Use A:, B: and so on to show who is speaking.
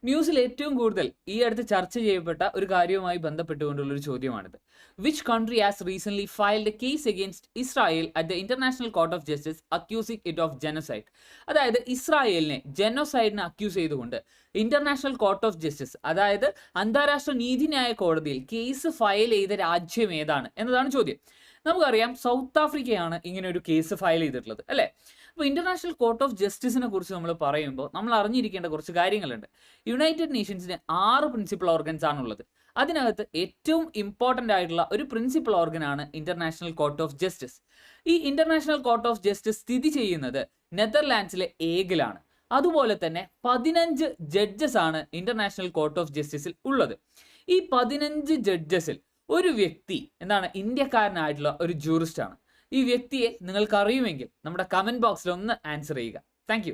A: ന്യൂസിൽ ഏറ്റവും കൂടുതൽ ഈ അടുത്ത് ചർച്ച ചെയ്യപ്പെട്ട ഒരു കാര്യവുമായി ബന്ധപ്പെട്ടുകൊണ്ടുള്ള ഒരു ചോദ്യമാണിത്. Which country has recent filed a case against Israel at the International Court of Justice accusing it of genocide? അതായത് ഇസ്രായേലിനെ ജനോസൈഡിനെ അക്യൂസ് ചെയ്തുകൊണ്ട് ഇന്റർനാഷണൽ കോർട്ട് ഓഫ് ജസ്റ്റിസ്, അതായത് അന്താരാഷ്ട്ര നീതിന്യായ കോടതിയിൽ കേസ് ഫയൽ ചെയ്ത രാജ്യം ഏതാണ് എന്നതാണ് ചോദ്യം. നമുക്കറിയാം സൗത്ത് ആഫ്രിക്കയാണ് ഇങ്ങനെ ഒരു കേസ് ഫയൽ ചെയ്തിട്ടുള്ളത്, അല്ലേ? അപ്പോൾ ഇന്റർനാഷണൽ കോർട്ട് ഓഫ് ജസ്റ്റിസിനെ കുറിച്ച് നമ്മൾ പറയുമ്പോൾ നമ്മൾ അറിഞ്ഞിരിക്കേണ്ട കുറച്ച് കാര്യങ്ങളുണ്ട്. യുണൈറ്റഡ് നേഷൻസിന് 6 പ്രിൻസിപ്പൽ ഓർഗൻസ് ആണുള്ളത്. അതിനകത്ത് ഏറ്റവും ഇമ്പോർട്ടൻ്റ് ആയിട്ടുള്ള ഒരു പ്രിൻസിപ്പൽ ഓർഗനാണ് ഇന്റർനാഷണൽ കോർട്ട് ഓഫ് ജസ്റ്റിസ്. ഈ ഇന്റർനാഷണൽ കോർട്ട് ഓഫ് ജസ്റ്റിസ് സ്ഥിതി ചെയ്യുന്നത് നെതർലാൻഡ്സിലെ ഏഗിലാണ്. അതുപോലെ തന്നെ 15 ജഡ്ജസ് ആണ് ഇന്റർനാഷണൽ കോർട്ട് ഓഫ് ജസ്റ്റിസിൽ ഉള്ളത്. ഈ 15 ജഡ്ജസിൽ ഒരു വ്യക്തി ഇന്ത്യക്കാരനായിട്ടുള്ള ഒരു ജൂറിസ്റ്റ് ആണ്. ഈ വ്യക്തിയെ നിങ്ങൾക്ക് അറിയുമെങ്കിൽ നമ്മുടെ കമന്റ് ബോക്സിൽ ഒന്ന് ആൻസർ ചെയ്യുക. താങ്ക്